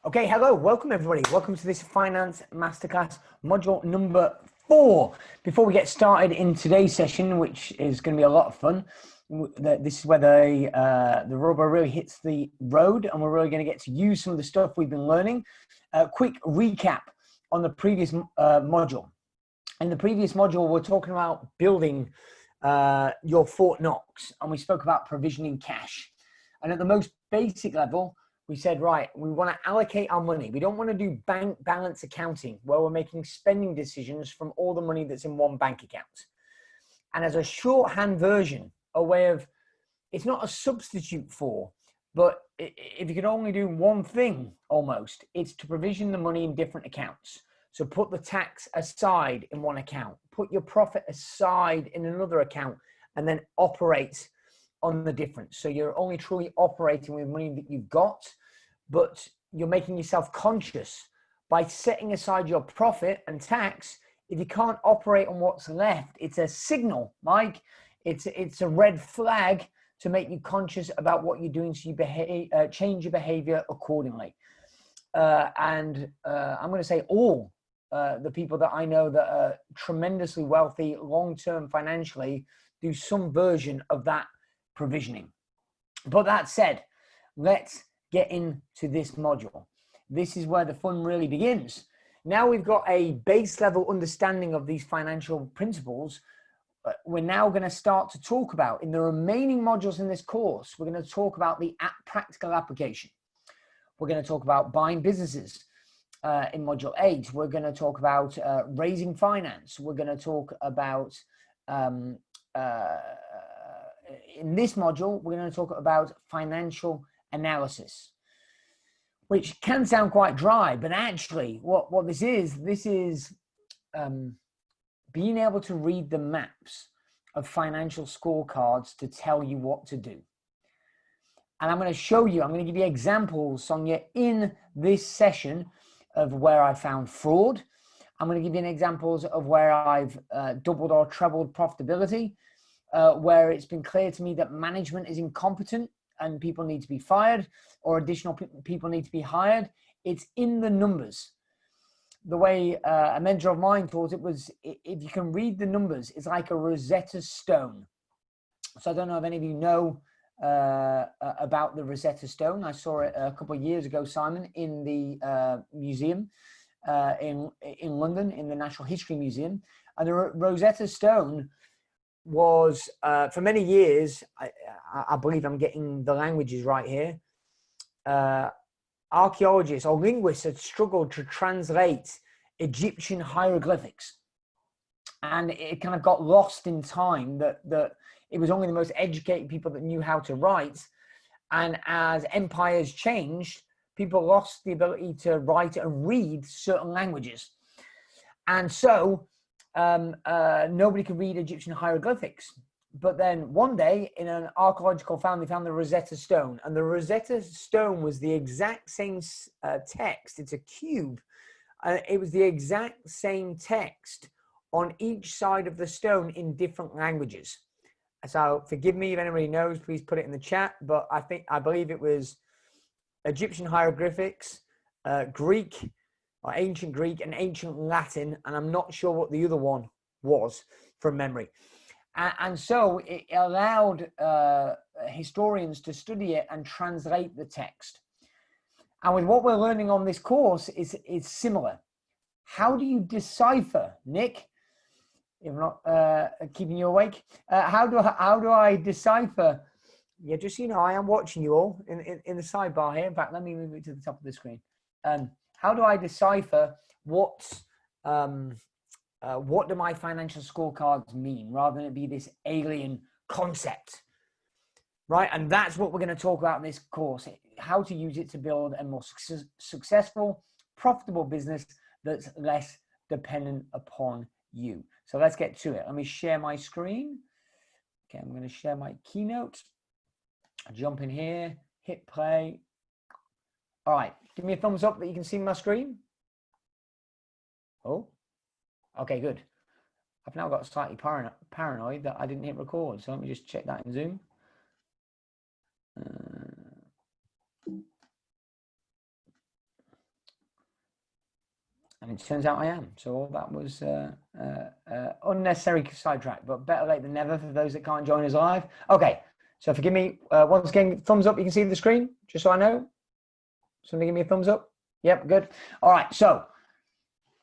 Okay, hello, welcome everybody. Welcome to this Finance Masterclass module number 4. Before we get started in today's session, which is going to be a lot of fun, this is where the rubber really hits the road and we're really going to get to use some of the stuff we've been learning. Quick recap on the previous module. In the previous module, we're talking about building your Fort Knox, and we spoke about provisioning cash. And at the most basic level, we said, right, we want to allocate our money. We don't want to do bank balance accounting where we're making spending decisions from all the money that's in one bank account. And as a shorthand version, a way of, it's not a substitute for, but if you can only do one thing almost, it's to provision the money in different accounts. So put the tax aside in one account, put your profit aside in another account, and then operate on the difference. So you're only truly operating with money that you've got, but you're making yourself conscious by setting aside your profit and tax. If you can't operate on what's left, it's a signal, Mike. It's a red flag to make you conscious about what you're doing, so you change your behavior accordingly. I'm going to say all the people that I know that are tremendously wealthy, long-term financially, do some version of that provisioning. But that said, let's get into this module. This is where the fun really begins. Now we've got a base level understanding of these financial principles. We're now going to start to talk about, in the remaining modules in this course, we're going to talk about the practical application. We're going to talk about buying businesses in module 8. We're going to talk about raising finance. We're going to talk about in this module, we're going to talk about financial analysis, which can sound quite dry, but actually what this is being able to read the maps of financial scorecards to tell you what to do. And I'm going to show you, I'm going to give you examples, Sonia, in this session of where I found fraud. I'm going to give you examples of where I've doubled or trebled profitability. Where it's been clear to me that management is incompetent and people need to be fired, or additional people need to be hired. It's in the numbers. The way a mentor of mine thought it was, if you can read the numbers, it's like a Rosetta Stone. So I don't know if any of you know about the Rosetta Stone. I saw it a couple of years ago, Simon, in the museum in London, in the Natural History Museum. And the Rosetta Stone was for many years, I believe I'm getting the languages right here, archaeologists or linguists had struggled to translate Egyptian hieroglyphics, and it kind of got lost in time that it was only the most educated people that knew how to write. And as empires changed, people lost the ability to write and read certain languages, and so nobody could read Egyptian hieroglyphics. But then one day in an archaeological found, they found the Rosetta Stone, and the Rosetta Stone was the exact same text. It's a cube. It was the exact same text on each side of the stone in different languages. So forgive me if anybody knows, please put it in the chat. But I believe it was Egyptian hieroglyphics, Greek, or ancient Greek, and ancient Latin, and I'm not sure what the other one was from memory. And so it allowed historians to study it and translate the text. And with what we're learning on this course is similar. How do you decipher, Nick, if I'm not keeping you awake, how do I decipher? Yeah, just so you know, I am watching you all in the sidebar here. In fact, let me move it to the top of the screen. How do I decipher what do my financial scorecards mean, rather than it be this alien concept, right? And that's what we're going to talk about in this course, how to use it to build a more successful, profitable business that's less dependent upon you. So let's get to it. Let me share my screen. Okay, I'm going to share my keynote. I'll jump in here, hit play. All right, give me a thumbs up that you can see my screen. Oh, okay, good. I've now got slightly paranoid that I didn't hit record. So let me just check that in Zoom. And it turns out I am. So that was unnecessary sidetrack, but better late than never for those that can't join us live. Okay, so forgive me. Once again, thumbs up. You can see the screen, just so I know. Somebody give me a thumbs up. Yep, good. All right, so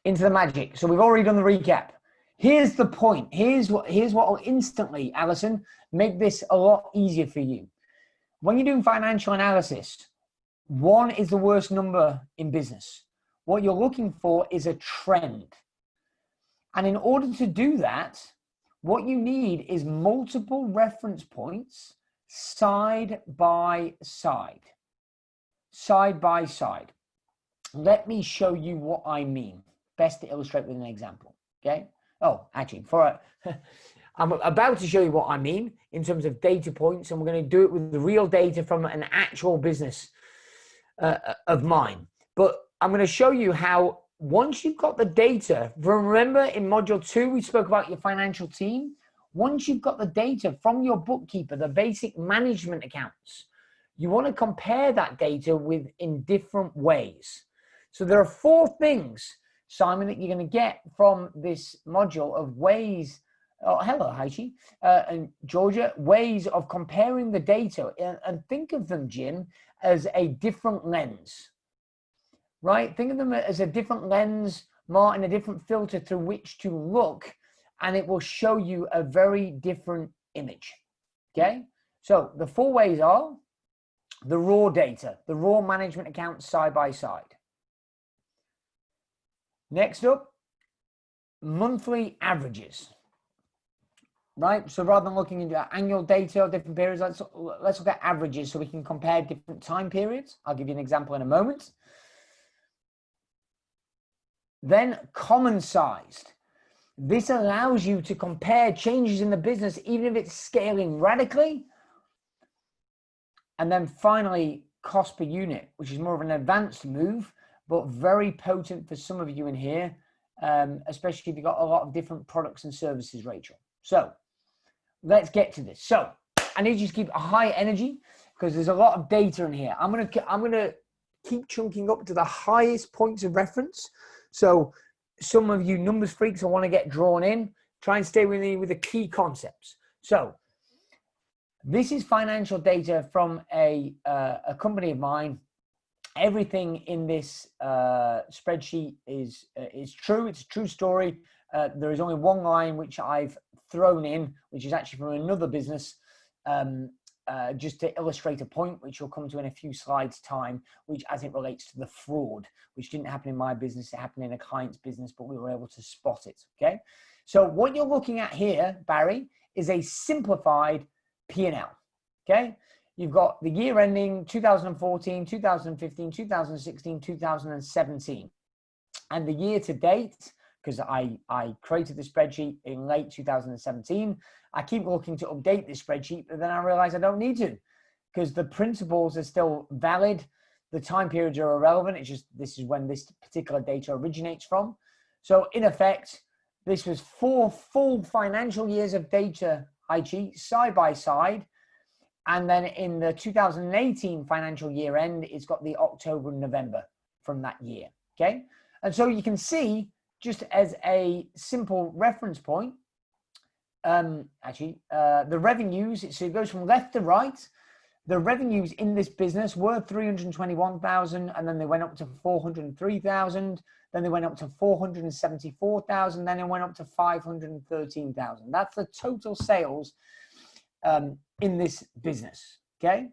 into the magic. So we've already done the recap. Here's the point. Here's what will instantly, Alison, make this a lot easier for you. When you're doing financial analysis, 1 is the worst number in business. What you're looking for is a trend. And in order to do that, what you need is multiple reference points side by side. Side by side. Let me show you what I mean. Best to illustrate with an example. Okay? Oh, actually, I'm about to show you what I mean in terms of data points, and we're going to do it with the real data from an actual business of mine. But I'm going to show you how once you've got the data, remember in module 2, we spoke about your financial team. Once you've got the data from your bookkeeper, the basic management accounts, you want to compare that data in different ways. So there are 4 things, Simon, that you're going to get from this module of ways. Oh, hello, Haichi, and Georgia, ways of comparing the data. And think of them, Jim, as a different lens, right? Think of them as a different lens, Martin, a different filter through which to look, and it will show you a very different image, okay? So the 4 ways are the raw data, the raw management accounts side by side. Next up, monthly averages. Right, so rather than looking into annual data or different periods, let's look at averages so we can compare different time periods. I'll give you an example in a moment. Then common sized. This allows you to compare changes in the business, even if it's scaling radically. And then finally, cost per unit, which is more of an advanced move, but very potent for some of you in here, especially if you've got a lot of different products and services, Rachel. So let's get to this. So I need you to keep a high energy because there's a lot of data in here. I'm gonna keep chunking up to the highest points of reference. So some of you numbers freaks will want to get drawn in. Try and stay with me with the key concepts. So this is financial data from a company of mine. Everything in this spreadsheet is true. It's a true story. There is only one line which I've thrown in, which is actually from another business, just to illustrate a point, which we'll come to in a few slides' time, which as it relates to the fraud, which didn't happen in my business, it happened in a client's business, but we were able to spot it, okay? So what you're looking at here, Barry, is a simplified P&L, okay? You've got the year ending 2014, 2015, 2016, 2017. And the year to date, because I created the spreadsheet in late 2017. I keep looking to update this spreadsheet, but then I realize I don't need to because the principles are still valid. The time periods are irrelevant. It's just this is when this particular data originates from. So in effect, this was 4 full financial years of data, IG, side by side. And then in the 2018 financial year end, it's got the October and November from that year, okay? And so you can see, just as a simple reference point, the revenues, so it goes from left to right. The revenues in this business were 321,000, and then they went up to 403,000, then they went up to 474,000, then it went up to 513,000. That's the total sales in this business, okay?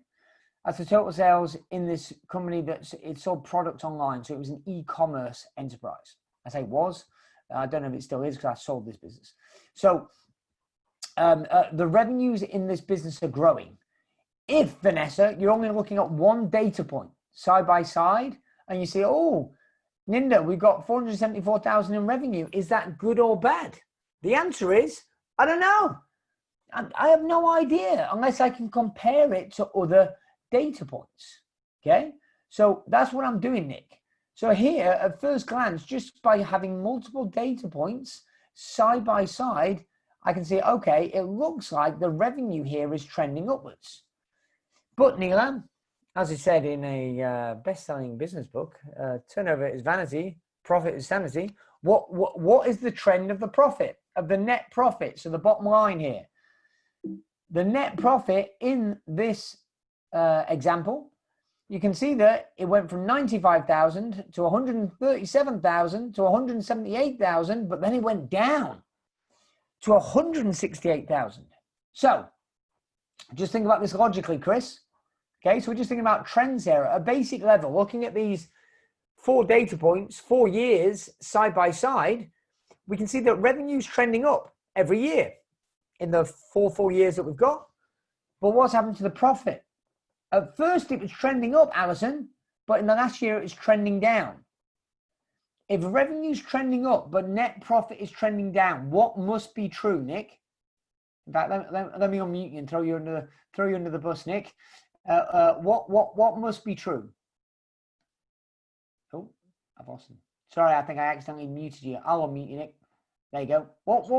That's the total sales in this company it sold product online. So it was an e-commerce enterprise. I say was. I don't know if it still is because I sold this business. So the revenues in this business are growing. If, Vanessa, you're only looking at one data point side by side and you say, oh, Ninda, we've got 474,000 in revenue. Is that good or bad? The answer is, I don't know. I have no idea unless I can compare it to other data points. Okay. So that's what I'm doing, Nick. So here at first glance, just by having multiple data points side by side, I can say, okay, it looks like the revenue here is trending upwards. But Neelam, as I said in a best-selling business book, turnover is vanity, profit is sanity. What is the trend of the profit, of the net profit? So the bottom line here, the net profit in this example, you can see that it went from 95,000 to 137,000 to 178,000, but then it went down to 168,000. So just think about this logically, Chris. Okay, so we're just thinking about trends here at a basic level, looking at these 4 data points, 4 years side by side, we can see that revenue's trending up every year in the 4 years that we've got. But what's happened to the profit? At first it was trending up, Alison, but in the last year it's trending down. If revenue's trending up but net profit is trending down, what must be true, Nick? In fact, let me unmute you and throw you under the bus, Nick. What must be true? Oh, I've lost him. Sorry, I think I accidentally muted you. I'll unmute you, Nick. There you go.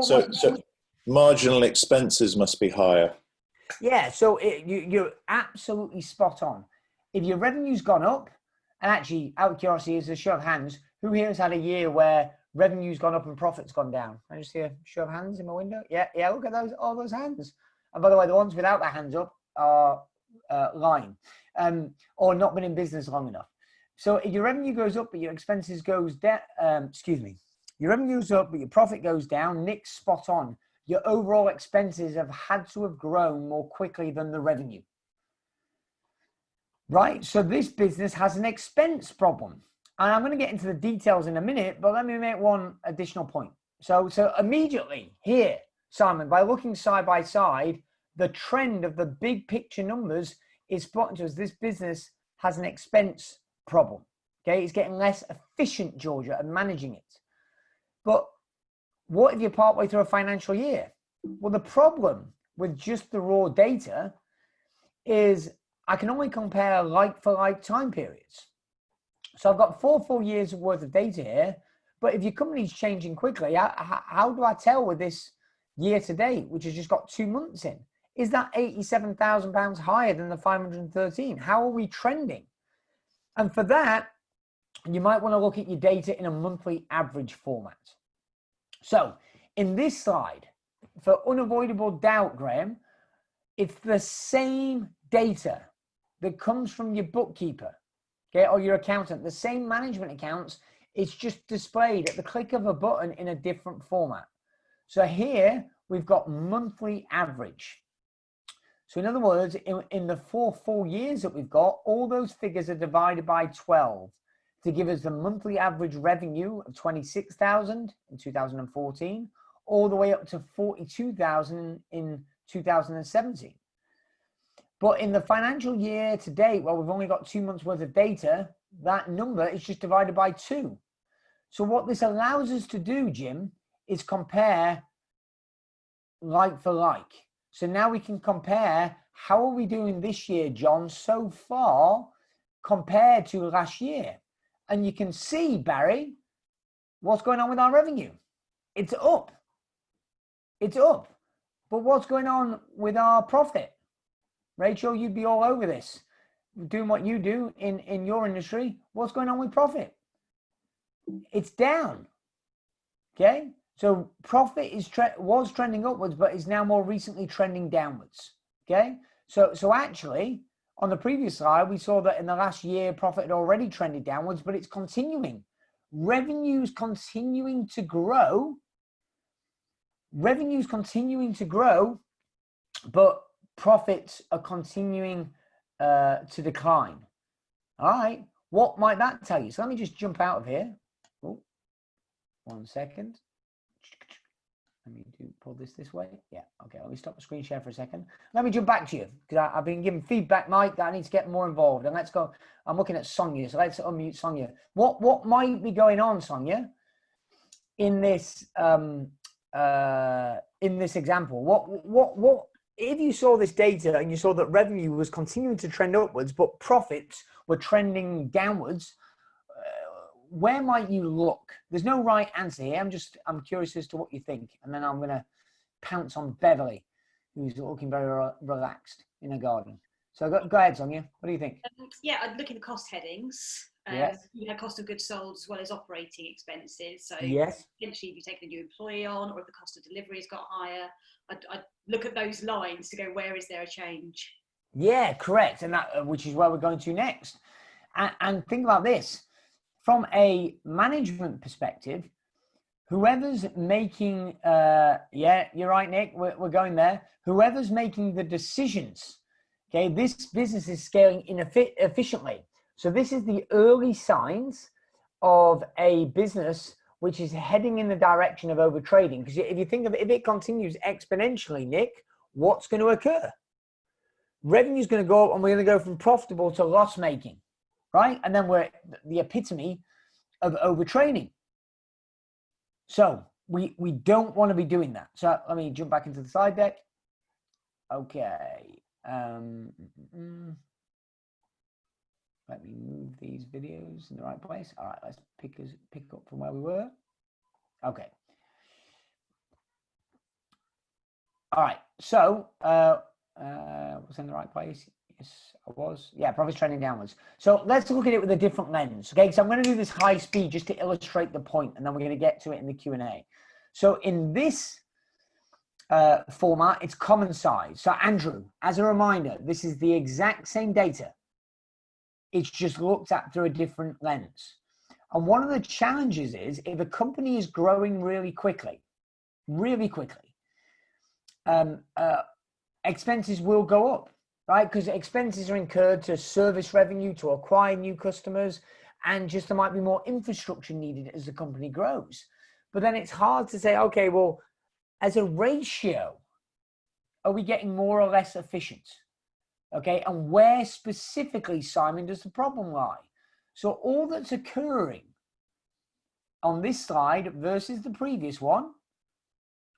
So marginal expenses must be higher. Yeah, so you're absolutely spot on. If your revenue's gone up, and actually, out of curiosity, as a show of hands, who here has had a year where revenue's gone up and profit's gone down? I just see a show of hands in my window. Yeah, look at all those hands. And by the way, the ones without their hands up are lying, or not been in business long enough. So if your revenue goes up but your expenses goes down, your revenue's up but your profit goes down, Nick's spot on. Your overall expenses have had to have grown more quickly than the revenue. Right, so this business has an expense problem. And I'm going to get into the details in a minute, but let me make one additional point. So immediately here, Simon, by looking side by side, the trend of the big picture numbers is spotting to us this business has an expense problem. Okay, it's getting less efficient, Georgia, at managing it. But what if you're partway through a financial year? Well, the problem with just the raw data is I can only compare like for like time periods. So I've got 4 full years worth of data here, but if your company's changing quickly, how do I tell with this year to date, which has just got 2 months in? Is that £87,000 higher than the 513? How are we trending? And for that, you might want to look at your data in a monthly average format. So in this slide, for unavoidable doubt, Graham, it's the same data that comes from your bookkeeper, okay, or your accountant, the same management accounts. It's just displayed at the click of a button in a different format. So here we've got monthly average. So in other words, in the 4 full years that we've got, all those figures are divided by 12 to give us the monthly average revenue of 26,000 in 2014, all the way up to 42,000 in 2017. But in the financial year to date, well, we've only got 2 months worth of data, that number is just divided by 2. So what this allows us to do, Jim, is compare like for like. So now we can compare how are we doing this year, John, so far compared to last year. And you can see, Barry, what's going on with our revenue. It's up. It's up. But what's going on with our profit? Rachel, you'd be all over this, doing what you do in your industry. What's going on with profit? It's down. Okay? So profit was trending upwards, but is now more recently trending downwards. Okay? So actually, on the previous slide, we saw that in the last year, profit had already trended downwards, but it's continuing. Revenue's continuing to grow. Revenue's continuing to grow, but profits are continuing to decline. All right. What might that tell you? So let me just jump out of here. Oh, 1 second. Let me pull this way. Yeah. Okay. Let me stop the screen share for a second. Let me jump back to you because I've been given feedback, Mike, that I need to get more involved. And let's go. I'm looking at Sonia. So let's unmute Sonia. What might be going on, Sonia, in this example? What if you saw this data and you saw that revenue was continuing to trend upwards, but profits were trending downwards? Where might you look? There's no right answer here. I'm curious as to what you think. And then I'm going to pounce on Beverly, who's looking very relaxed in her garden. So go ahead, Sonia. What do you think? Yeah, I'd look in the cost headings. Yes. You know, cost of goods sold as well as operating expenses. So Yes. potentially if you take a new employee on, or if the cost of delivery has got higher, I'd look at those lines to go, where is there a change? Yeah, correct. And that, which is where we're going to next. And think about this from a management perspective. Whoever's making, yeah, you're right, Nick. We're going there. Whoever's making the decisions, okay, this business is scaling efficiently. So this is the early signs of a business which is heading in the direction of overtrading. Because if you think of it, if it continues exponentially, Nick, what's going to occur? Revenue is going to go up, and we're going to go from profitable to loss making, right? And then we're the epitome of overtraining. So we don't want to be doing that. So let me jump back into the slide deck. Okay. Let me move these videos in the right place. All right, let's pick up from where we were. Okay. All right. So was in the right place? Yes, I was. Yeah, profits trending downwards. So let's look at it with a different lens. Okay, so I'm going to do this high speed just to illustrate the point, and then we're going to get to it in the Q&A. So in this format, it's common size. So Andrew, as a reminder, this is the exact same data. It's just looked at through a different lens. And one of the challenges is if a company is growing really quickly, expenses will go up, right? Because expenses are incurred to service revenue, to acquire new customers, and just there might be more infrastructure needed as the company grows. But then it's hard to say, okay, well, as a ratio, are we getting more or less efficient? Okay, and where specifically, Simon, does the problem lie? So all that's occurring on this slide versus the previous one,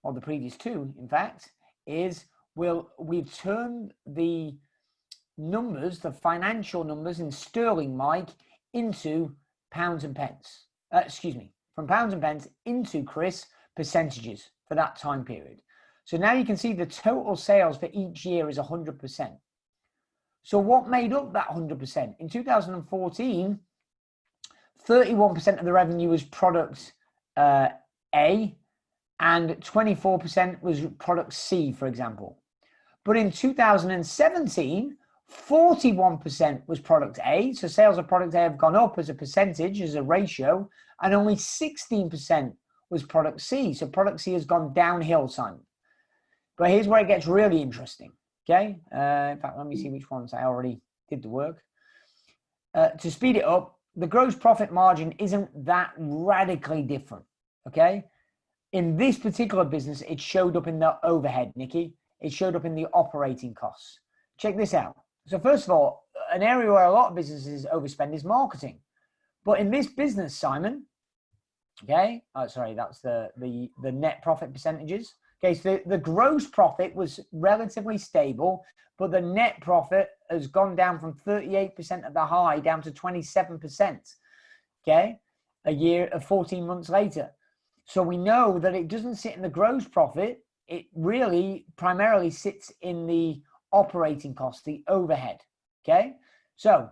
or the previous two, in fact, is we've turned the numbers, the financial numbers in sterling, Mike, into pounds and pence. From pounds and pence into, Chris, percentages for that time period. So now you can see the total sales for each year is 100%. So what made up that 100%? In 2014, 31% of the revenue was product A, and 24% was product C, for example. But in 2017, 41% was product A. So sales of product A have gone up as a percentage, as a ratio, and only 16% was product C. So product C has gone downhill, Simon. But here's where it gets really interesting. Okay. In fact, let me see which ones I already did the work. To speed it up, the gross profit margin isn't that radically different. Okay. In this particular business, it showed up in the overhead, Nikki. It showed up in the operating costs. Check this out. So first of all, an area where a lot of businesses overspend is marketing. But in this business, Simon, okay, sorry, that's the net profit percentages. Okay, so the gross profit was relatively stable, but the net profit has gone down from 38% at the high down to 27%. Okay, a year of 14 months later. So we know that it doesn't sit in the gross profit. It really primarily sits in the operating costs, the overhead. Okay, so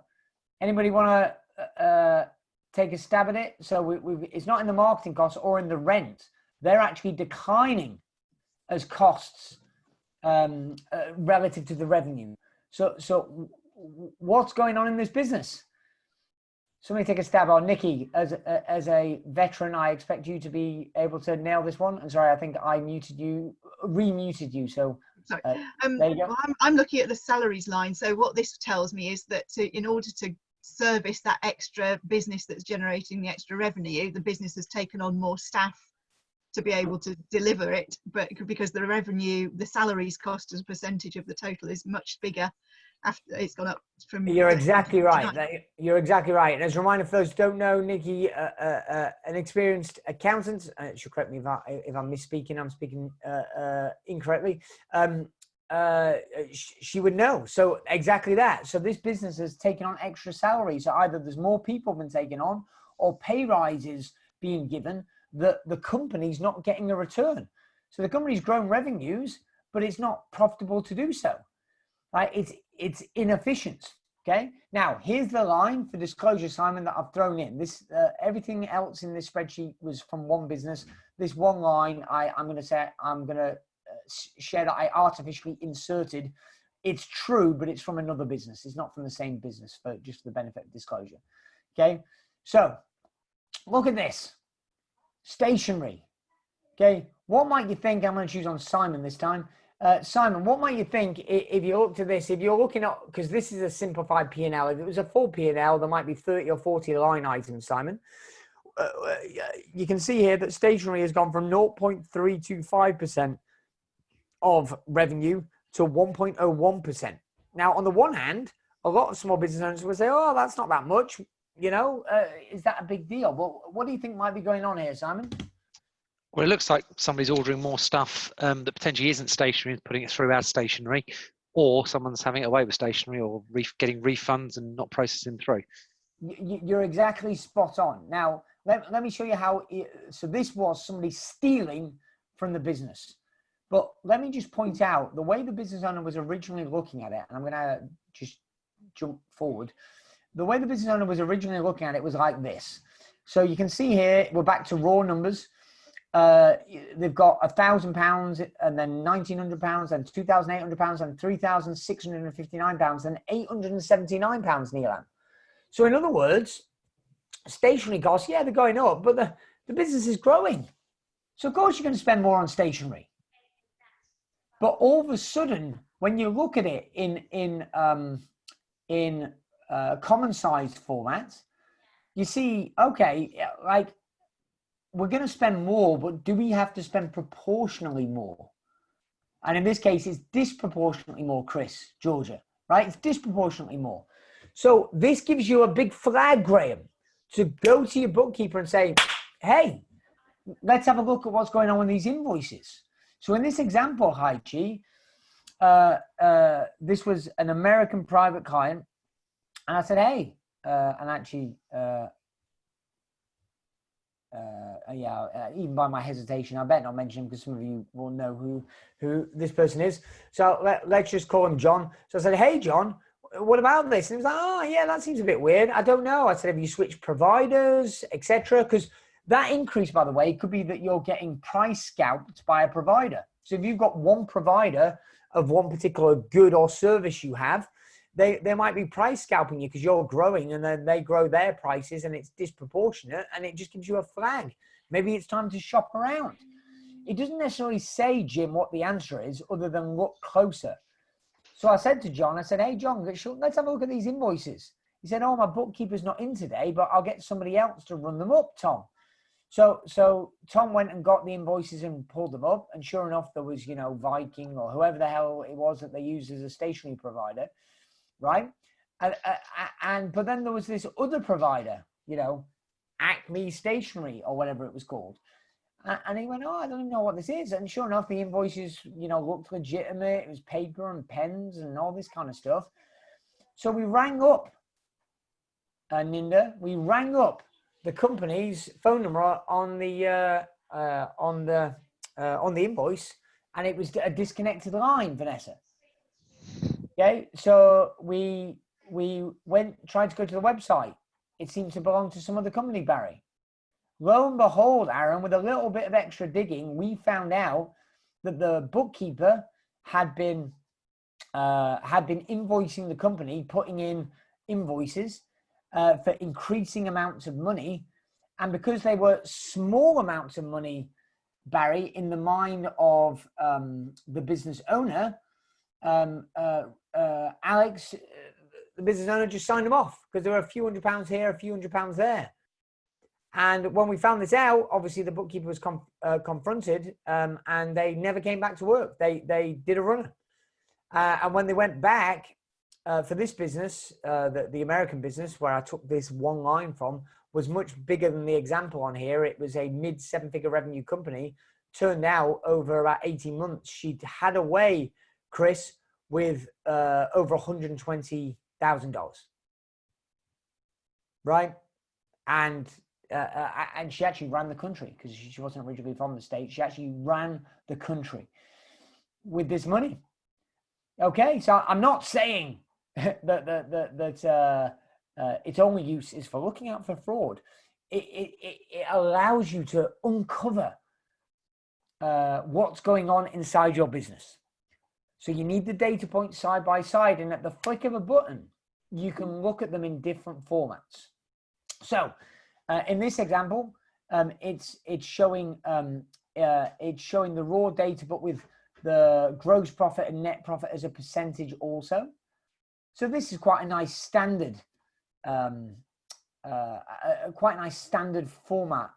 anybody want to take a stab at it? So it's not in the marketing costs or in the rent. They're actually declining as costs relative to the revenue. So what's going on in this business? Somebody take a stab on Nikki. As a veteran, I expect you to be able to nail this one. I'm sorry, I think I remuted you. So sorry. There you go. Well, I'm looking at the salaries line. So what this tells me is that in order to service that extra business that's generating the extra revenue, the business has taken on more staff to be able to deliver it, but because the revenue, the salaries cost as a percentage of the total is much bigger after it's gone up from. You're exactly right. You're exactly right. And as a reminder for those who don't know, Nikki, an experienced accountant, she'll correct me if I'm misspeaking, I'm speaking incorrectly, she would know. So exactly that. So this business has taken on extra salaries. So either there's more people been taken on or pay rises being given, that the company's not getting a return. So the company's grown revenues, but it's not profitable to do so. Right? It's inefficient. Okay. Now here's the line for disclosure, Simon, that I've thrown in. This everything else in this spreadsheet was from one business. This one line, I'm going to share that I artificially inserted. It's true, but it's from another business. It's not from the same business, for just for the benefit of disclosure. Okay. So look at this. Stationery. Okay. What might you think? I'm going to choose on Simon this time. Simon, what might you think if you looked at this, if you're looking at, because this is a simplified P&L, if it was a full P&L, there might be 30 or 40 line items, Simon. You can see here that stationery has gone from 0.325% of revenue to 1.01%. Now, on the one hand, a lot of small business owners would say, oh, that's not that much. You know, is that a big deal? Well, what do you think might be going on here, Simon? Well, it looks like somebody's ordering more stuff that potentially isn't stationery and putting it through as stationery, or someone's having it away with stationery or getting refunds and not processing through. You're exactly spot on. Now, let me show you how. So this was somebody stealing from the business. But let me just point out the way the business owner was originally looking at it, and I'm going to just jump forward. The way the business owner was originally looking at it was like this. So you can see here, we're back to raw numbers. They've got £1,000 and then £1,900 and £2,800 and £3,659 and £879, Neelam. So in other words, stationery costs, yeah, they're going up, but the business is growing. So of course you're going to spend more on stationery. But all of a sudden, when you look at it in common sized format, you see, okay, like, we're going to spend more, but do we have to spend proportionally more? And in this case, it's disproportionately more, Chris, Georgia, right? It's disproportionately more. So this gives you a big flag, Graham, to go to your bookkeeper and say, hey, let's have a look at what's going on with these invoices. So in this example, Haichi, this was an American private client. And I said, hey, and actually, even by my hesitation, I better not mention him because some of you will know who this person is. So let's just call him John. So I said, hey, John, what about this? And he was like, oh, yeah, that seems a bit weird. I don't know. I said, have you switched providers, etc.? Because that increase, by the way, could be that you're getting price scalped by a provider. So if you've got one provider of one particular good or service you have, they might be price scalping you because you're growing and then they grow their prices and it's disproportionate and it just gives you a flag. Maybe it's time to shop around. It doesn't necessarily say, Jim, what the answer is other than look closer. So I said to John, I said, hey, John, let's have a look at these invoices. He said, oh, my bookkeeper's not in today, but I'll get somebody else to run them up, Tom. So Tom went and got the invoices and pulled them up. And sure enough, there was, Viking or whoever the hell it was that they used as a stationery provider. Right. But then there was this other provider, Acme Stationery or whatever it was called. And he went, oh, I don't even know what this is. And sure enough, the invoices, looked legitimate. It was paper and pens and all this kind of stuff. So we rang up, Ninda, we rang up the company's phone number on the invoice, and it was a disconnected line, Vanessa. Okay, so we tried to go to the website. It seemed to belong to some other company, Barry. Lo and behold, Aaron, with a little bit of extra digging, we found out that the bookkeeper had been invoicing the company, putting in invoices for increasing amounts of money, and because they were small amounts of money, Barry, in the mind of the business owner. Alex, the business owner, just signed them off because there were a few £100 here, a few £100 there. And when we found this out, obviously the bookkeeper was confronted, and they never came back to work. They did a runner. And when they went back for this business, the American business where I took this one line from, was much bigger than the example on here. It was a mid 7-figure revenue company. Turned out over about 18 months, she'd had away, Chris, with over $120,000, right? And she actually ran the country because she wasn't originally from the States. She actually ran the country with this money. Okay, so I'm not saying its only use is for looking out for fraud. It allows you to uncover what's going on inside your business. So you need the data points side by side, and at the flick of a button, you can look at them in different formats. So in this example, it's showing the raw data, but with the gross profit and net profit as a percentage also. So this is quite a nice standard, quite a nice standard format,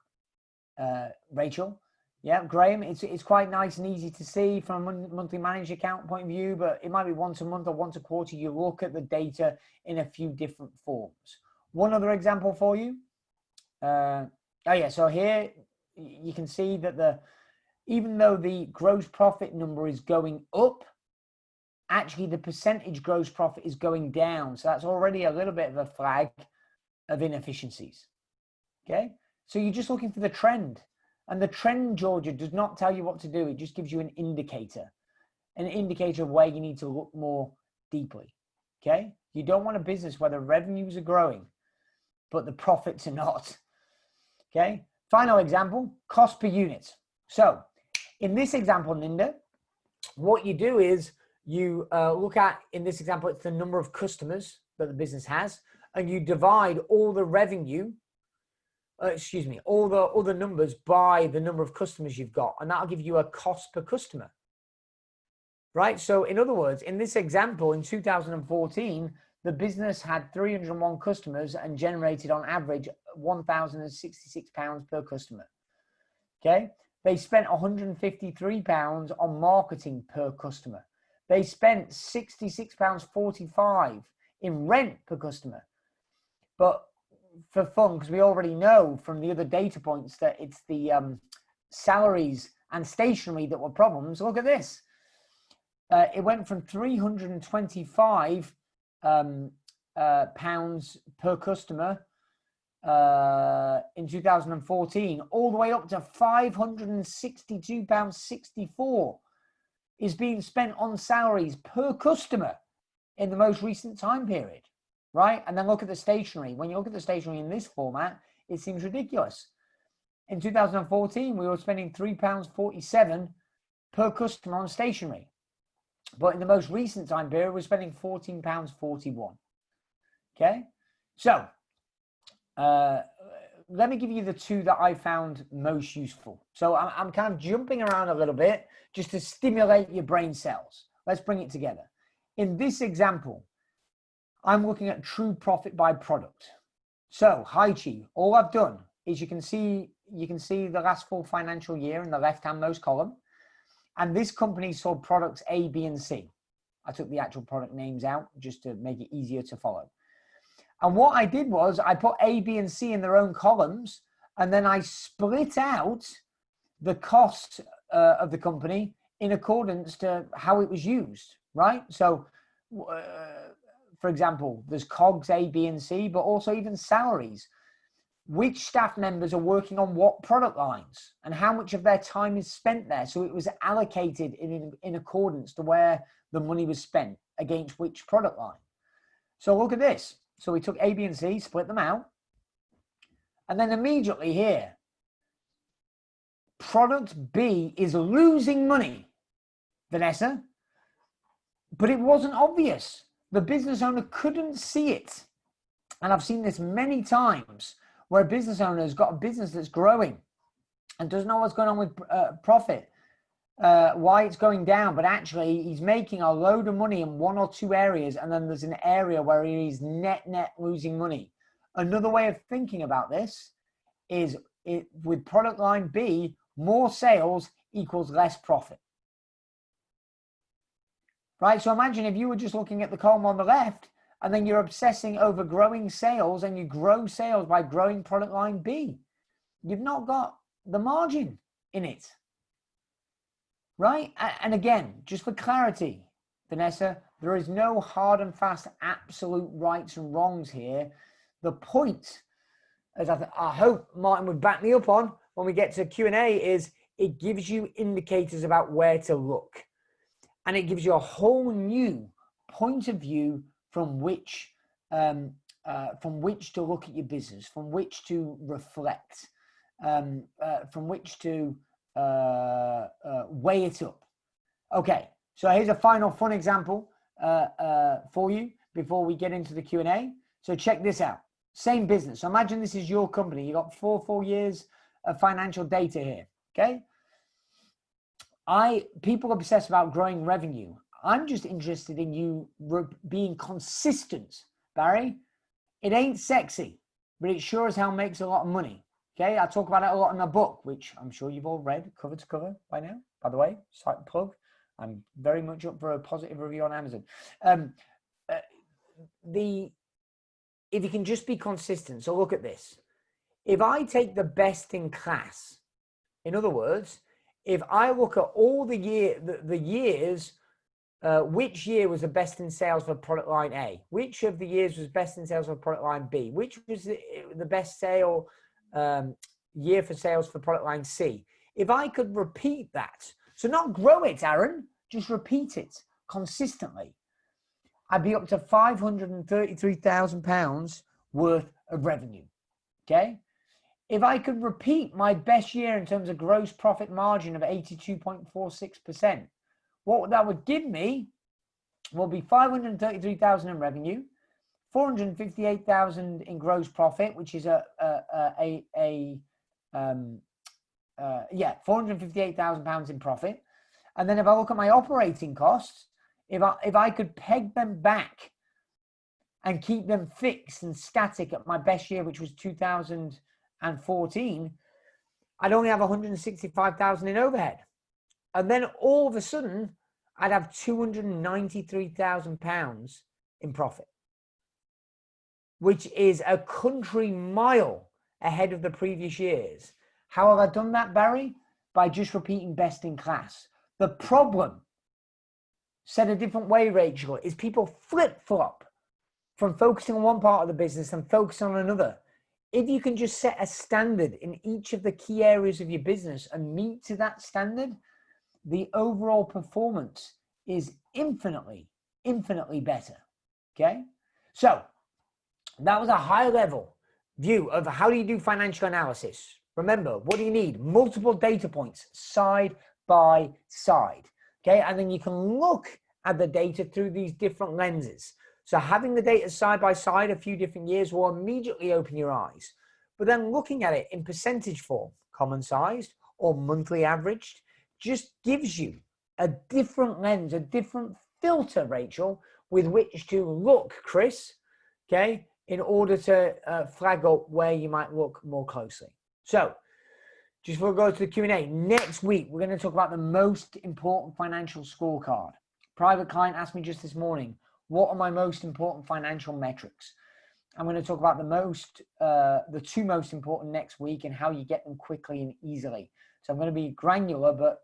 Rachel. Yeah, Graham, it's quite nice and easy to see from a monthly managed account point of view, but it might be once a month or once a quarter. You look at the data in a few different forms. One other example for you. Oh yeah, so here you can see that even though the gross profit number is going up, actually the percentage gross profit is going down. So that's already a little bit of a flag of inefficiencies. Okay, so you're just looking for the trend. And the trend, Georgia, does not tell you what to do. It just gives you an indicator of where you need to look more deeply. Okay, you don't want a business where the revenues are growing, but the profits are not. Okay, final example, cost per unit. So in this example, Linda, what you do is you look at, in this example, it's the number of customers that the business has, and you divide all the revenue, all the other numbers by the number of customers you've got, and that'll give you a cost per customer. Right? So in other words, in this example, in 2014, the business had 301 customers and generated on average £1,066 per customer. Okay? They spent £153 on marketing per customer. They spent £66.45 in rent per customer. But for fun, because we already know from the other data points that it's the salaries and stationery that were problems. Look at this. It went from 325 pounds per customer in 2014 all the way up to £562.64 is being spent on salaries per customer in the most recent time period. Right? And then look at the stationery. When you look at the stationery in this format, it seems ridiculous. In 2014, we were spending £3.47 per customer on stationery. But in the most recent time period, we're spending £14.41. Okay? So, let me give you the two that I found most useful. So I'm kind of jumping around a little bit just to stimulate your brain cells. Let's bring it together. In this example, I'm looking at true profit by product. So, Haichi, all I've done is you can see the last full financial year in the left-hand most column. And this company sold products A, B, and C. I took the actual product names out just to make it easier to follow. And what I did was I put A, B, and C in their own columns, and then I split out the cost of the company in accordance to how it was used, right? So, for example, there's COGS A, B, and C, but also even salaries. Which staff members are working on what product lines and how much of their time is spent there. So it was allocated in accordance to where the money was spent against which product line. So look at this. So we took A, B, and C, split them out. And then immediately here, product B is losing money, Vanessa, but it wasn't obvious. The business owner couldn't see it. And I've seen this many times where a business owner has got a business that's growing and doesn't know what's going on with profit, why it's going down, but actually he's making a load of money in one or two areas, and then there's an area where he's net losing money. Another way of thinking about this is with product line B, more sales equals less profit. Right, so imagine if you were just looking at the column on the left and then you're obsessing over growing sales and you grow sales by growing product line B. You've not got the margin in it. Right? And again, just for clarity, Vanessa, there is no hard and fast absolute rights and wrongs here. The point, as I hope Martin would back me up on when we get to Q&A, is it gives you indicators about where to look. And it gives you a whole new point of view from which to look at your business, from which to reflect, from which to weigh it up. Okay, so here's a final fun example for you before we get into the Q&A. So check this out. Same business. So imagine this is your company. You got four years of financial data here. Okay. People obsess about growing revenue. I'm just interested in you being consistent, Barry. It ain't sexy, but it sure as hell makes a lot of money. Okay. I talk about it a lot in my book, which I'm sure you've all read cover to cover by now, by the way, site plug. I'm very much up for a positive review on Amazon. If you can just be consistent. So look at this. If I take the best in class, in other words, if I look at all the years, which year was the best in sales for product line A? Which of the years was best in sales for product line B? Which was the best year for sales for product line C? If I could repeat that, so not grow it, Aaron, just repeat it consistently, I'd be up to £533,000 worth of revenue. Okay. If I could repeat my best year in terms of gross profit margin of 82.46%, what that would give me will be 533,000 in revenue, 458,000 in gross profit, which is 458,000 pounds in profit. And then if I look at my operating costs, if I could peg them back and keep them fixed and static at my best year, which was 2014, I'd only have 165,000 in overhead. And then all of a sudden, I'd have 293,000 pounds in profit, which is a country mile ahead of the previous years. How have I done that, Barry? By just repeating best in class. The problem, said a different way, Rachel, is people flip-flop from focusing on one part of the business and focus on another. If you can just set a standard in each of the key areas of your business and meet to that standard, the overall performance is infinitely better. Okay. So that was a high level view of how do you do financial analysis. Remember, what do you need? Multiple data points side by side. Okay. And then you can look at the data through these different lenses. So having the data side by side a few different years will immediately open your eyes. But then looking at it in percentage form, common sized or monthly averaged, just gives you a different lens, a different filter, Rachel, with which to look, Chris, okay, in order to flag up where you might look more closely. So just before we go to the Q&A, next week, we're going to talk about the most important financial scorecard. Private client asked me just this morning, what are my most important financial metrics? I'm going to talk about the two most important next week and how you get them quickly and easily. So I'm going to be granular, but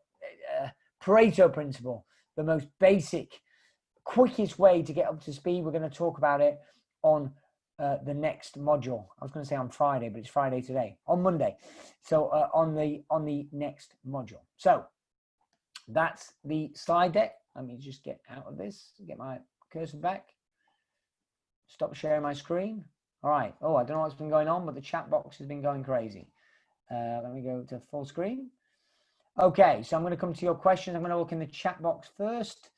Pareto principle, the most basic, quickest way to get up to speed. We're going to talk about it on the next module. I was going to say on Friday, but it's Friday today, on Monday. So on the next module. So that's the slide deck. Let me just get out of this, get my cursor back. Stop sharing my screen. All right. Oh, I don't know what's been going on, but the chat box has been going crazy. Let me go to full screen. Okay, so I'm going to come to your questions. I'm going to look in the chat box first.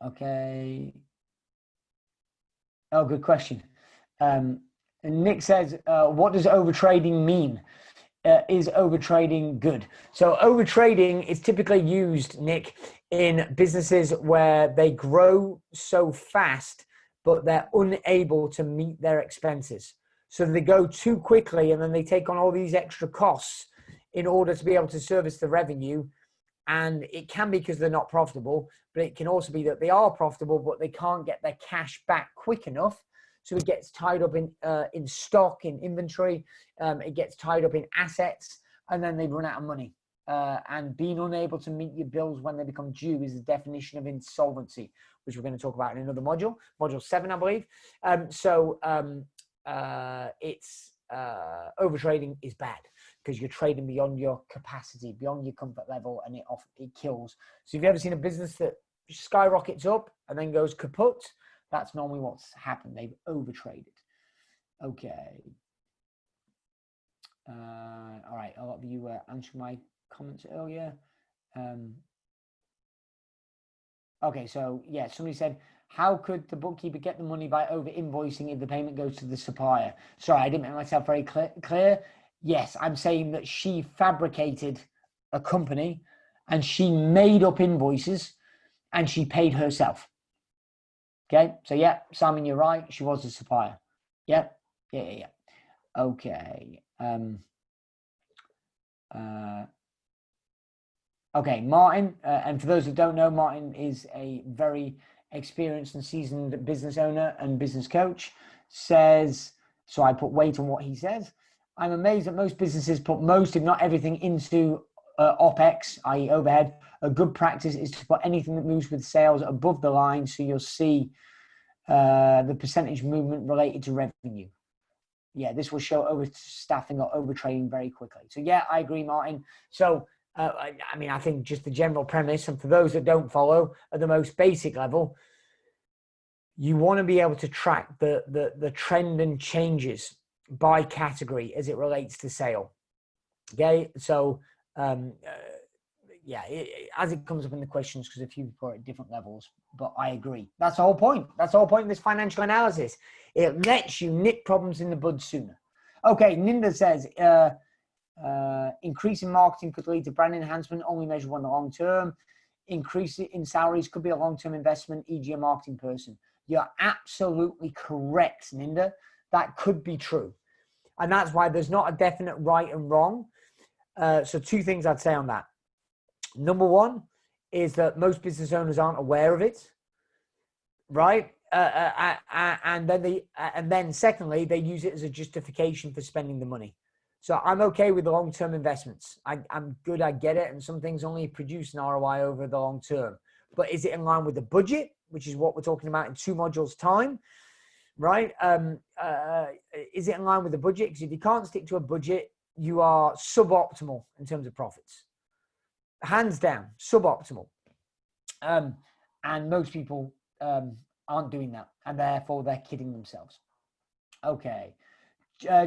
Okay. Oh, good question. Nick says, what does overtrading mean? Is overtrading good? So overtrading is typically used, Nick, in businesses where they grow so fast, but they're unable to meet their expenses. So they go too quickly and then they take on all these extra costs in order to be able to service the revenue. And it can be because they're not profitable, but it can also be that they are profitable, but they can't get their cash back quick enough. So it gets tied up in stock, in inventory. It gets tied up in assets, and then they run out of money. And being unable to meet your bills when they become due is the definition of insolvency, which we're going to talk about in another module, module 7, I believe. Overtrading is bad because you're trading beyond your capacity, beyond your comfort level, and it kills. So have you ever seen a business that skyrockets up and then goes kaput, that's normally what's happened. They've overtraded. Okay. All right. A lot of you were answering my comments earlier. Okay, so yeah, somebody said, how could the bookkeeper get the money by over invoicing if the payment goes to the supplier? Sorry, I didn't make myself very clear. Yes, I'm saying that she fabricated a company and she made up invoices and she paid herself. Okay, so yeah, Simon, you're right. She was a supplier. Yeah. Okay. Okay, Martin, and for those that don't know, Martin is a very experienced and seasoned business owner and business coach. Says, so I put weight on what he says. I'm amazed that most businesses put most, if not everything, into OPEX, i.e. overhead. A good practice is to put anything that moves with sales above the line, so you'll see the percentage movement related to revenue. Yeah, this will show overstaffing or overtraining very quickly. So yeah, I agree, Martin. So I mean, I think just the general premise, and for those that don't follow at the most basic level, you want to be able to track the trend and changes by category as it relates to sale. Okay, so yeah, as it comes up in the questions, because a few people are at different levels, but I agree. That's the whole point. That's the whole point of this financial analysis. It lets you nip problems in the bud sooner. Okay, Ninda says, increase in marketing could lead to brand enhancement, only measurable in the long term. Increase in salaries could be a long-term investment, e.g. a marketing person. You're absolutely correct, Ninda. That could be true. And that's why there's not a definite right and wrong. So two things I'd say on that. Number one is that most business owners aren't aware of it, right? And then secondly, they use it as a justification for spending the money. So I'm okay with the long-term investments. I'm good, I get it. And some things only produce an ROI over the long term. But is it in line with the budget, which is what we're talking about in 2 modules time, right? Is it in line with the budget? Because if you can't stick to a budget, you are suboptimal in terms of profits. Hands down, suboptimal. And most people aren't doing that. And therefore, they're kidding themselves. Okay.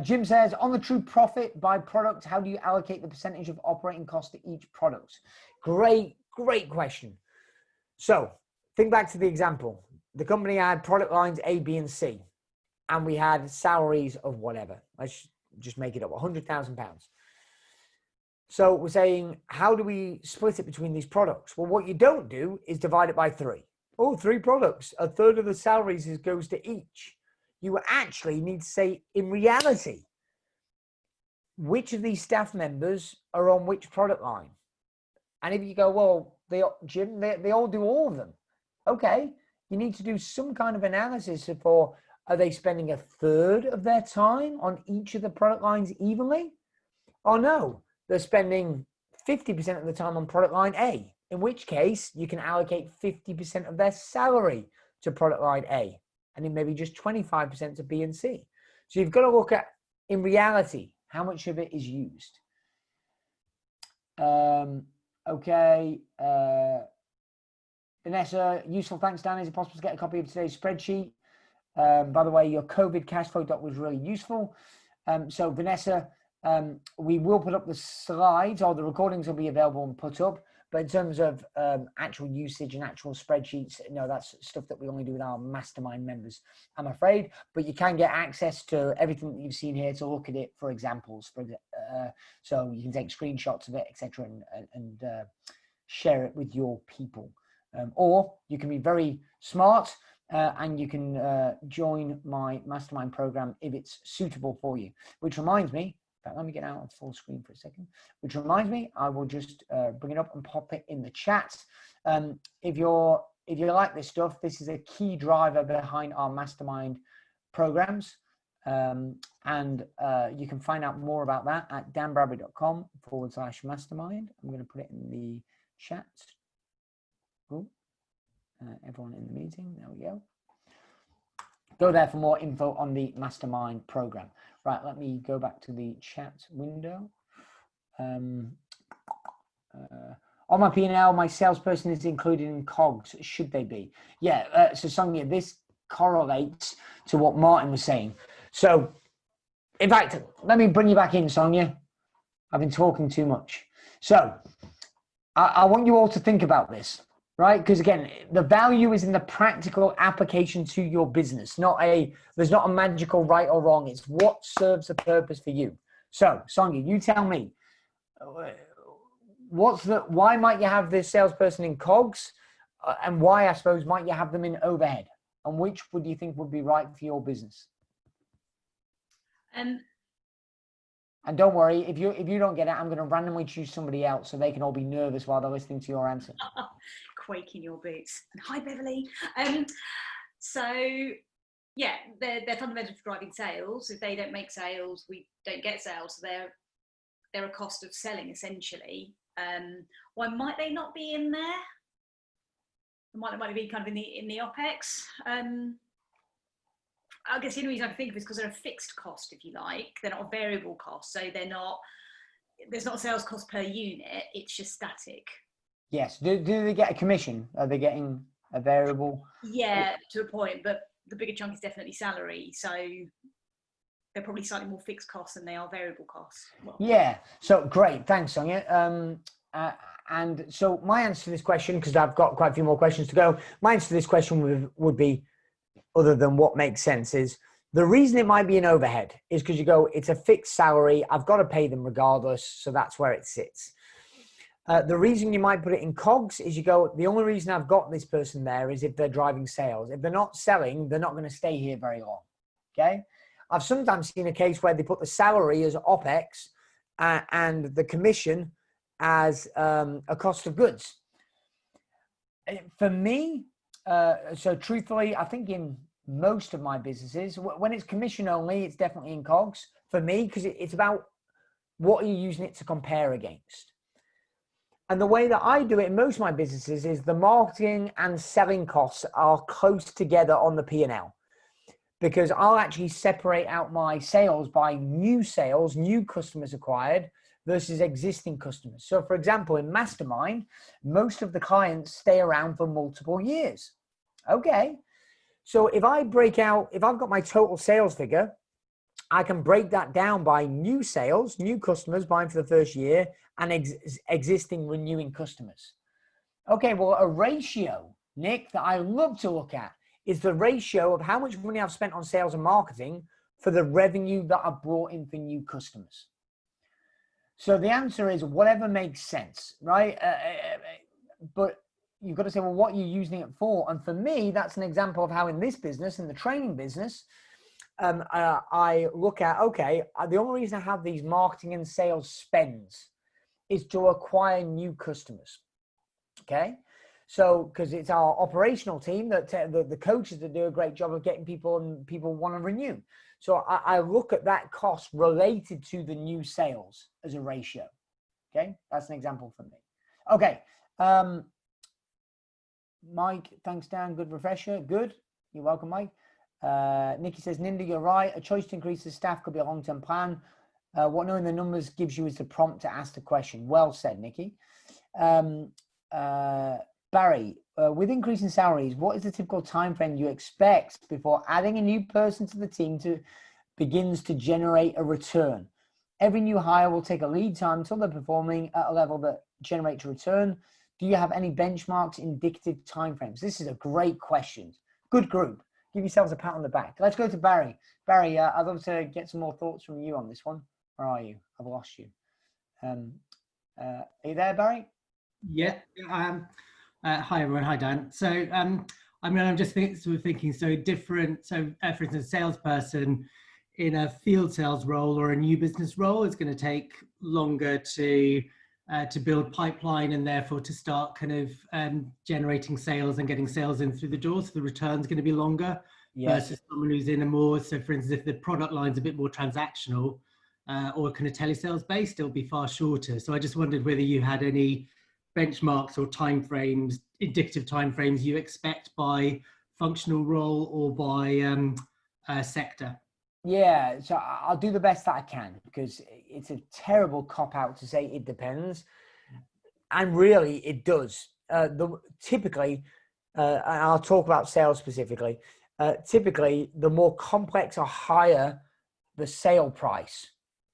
Jim says, on the true profit by product, how do you allocate the percentage of operating cost to each product? Great question. So think back to the example. The company had product lines A, B, and C, and we had salaries of whatever. Let's just make it up, £100,000. So we're saying, how do we split it between these products? Well, what you don't do is divide it by 3. Oh, 3 products. A third of the salaries goes to each. You actually need to say, in reality, which of these staff members are on which product line? And if you go, well, Jim, they all do all of them. Okay, you need to do some kind of analysis for, are they spending a third of their time on each of the product lines evenly? Or no, they're spending 50% of the time on product line A, in which case you can allocate 50% of their salary to product line A, and then maybe just 25% to B and C. So you've got to look at, in reality, how much of it is used. Okay. Vanessa, useful. Thanks, Dan. Is it possible to get a copy of today's spreadsheet? By the way, your COVID cash flow doc was really useful. So Vanessa, we will put up the slides, or the recordings will be available and put up. But in terms of actual usage and actual spreadsheets, no, that's stuff that we only do with our mastermind members, I'm afraid. But you can get access to everything that you've seen here to look at it for examples. So you can take screenshots of it, etc., and share it with your people. Or you can be very smart and you can join my mastermind program if it's suitable for you. Which reminds me, let me get out on full screen for a second, which reminds me, I will just bring it up and pop it in the chat. If you like this stuff, this is a key driver behind our mastermind programs. And you can find out more about that at danbradbury.com/mastermind. I'm going to put it in the chat. Cool. Everyone in the meeting, there we go. Go there for more info on the mastermind program. Right, let me go back to the chat window. On my P&L, my salesperson is included in COGS. Should they be? Yeah. So Sonia, this correlates to what Martin was saying. So, in fact, let me bring you back in, Sonia. I've been talking too much. So, I want you all to think about this, right? Because again, the value is in the practical application to your business. There's not a magical right or wrong. It's what serves the purpose for you. So, Sonia, you tell me. Why might you have this salesperson in COGS, and why, I suppose, might you have them in overhead, and which would you think would be right for your business? And don't worry, if you don't get it, I'm going to randomly choose somebody else so they can all be nervous while they're listening to your answer. Quake in your boots. And hi, Beverly. So yeah, they're fundamental for driving sales. If they don't make sales, we don't get sales. So they're a cost of selling, essentially. Why might they not be in there? Might be kind of in the OPEX. I guess the only reason I can think of is because they're a fixed cost, if you like. They're not a variable cost, so there's not a sales cost per unit. It's just static. Yes. Do they get a commission? Are they getting a variable? Yeah, to a point, but the bigger chunk is definitely salary. So they're probably slightly more fixed costs than they are variable costs. Well, yeah. So great. Thanks, Sonia. And so my answer to this question, because I've got quite a few more questions to go, my answer to this question would be, other than what makes sense, is the reason it might be an overhead is because you go, it's a fixed salary. I've got to pay them regardless. So that's where it sits. The reason you might put it in COGS is you go, the only reason I've got this person there is if they're driving sales. If they're not selling, they're not going to stay here very long. Okay. I've sometimes seen a case where they put the salary as OPEX and the commission as a cost of goods. For me, so truthfully, I think in most of my businesses, when it's commission only, it's definitely in COGS for me, because it's about what are you using it to compare against. And the way that I do it in most of my businesses is the marketing and selling costs are close together on the P&L, because I'll actually separate out my sales by new sales, new customers acquired versus existing customers. So for example, in Mastermind, most of the clients stay around for multiple years. Okay. So if I've got my total sales figure, I can break that down by new sales, new customers buying for the first year, and existing renewing customers. Okay, well, a ratio, Nick, that I love to look at is the ratio of how much money I've spent on sales and marketing for the revenue that I've brought in for new customers. So the answer is whatever makes sense, right? But you've got to say, well, what are you using it for? And for me, that's an example of how in this business, in the training business, I look at, okay, the only reason I have these marketing and sales spends is to acquire new customers. Okay. So, because it's our operational team that the coaches that do a great job of getting people and people want to renew. So I look at that cost related to the new sales as a ratio. Okay. That's an example for me. Okay. Mike, thanks, Dan. Good refresher. Good. You're welcome, Mike. Nikki says, Ninda, you're right. A choice to increase the staff could be a long-term plan. What knowing the numbers gives you is the prompt to ask the question. Well said, Nikki. Barry, with increasing salaries, what is the typical time frame you expect before adding a new person to the team begins to generate a return? Every new hire will take a lead time until they're performing at a level that generates a return. Do you have any benchmarks, indicative timeframes? This is a great question. Good group. Give yourselves a pat on the back. Let's go to Barry. Barry, I'd love to get some more thoughts from you on this one. Where are you? I've lost you. Are you there, Barry? Yeah. Hi, everyone. Hi, Dan. So, I mean, I'm just thinking, so different. So, for instance, a salesperson in a field sales role or a new business role is going to take longer to build pipeline and therefore to start kind of generating sales and getting sales in through the door. So the return's going to be longer versus someone who's in a more, so for instance, if the product line's a bit more transactional or kind of telesales based, it'll be far shorter. So I just wondered whether you had any benchmarks or timeframes, indicative timeframes you expect by functional role or by sector. Yeah, so I'll do the best that I can, because it's a terrible cop-out to say it depends. And really, it does. Typically, and I'll talk about sales specifically. Typically, the more complex or higher the sale price,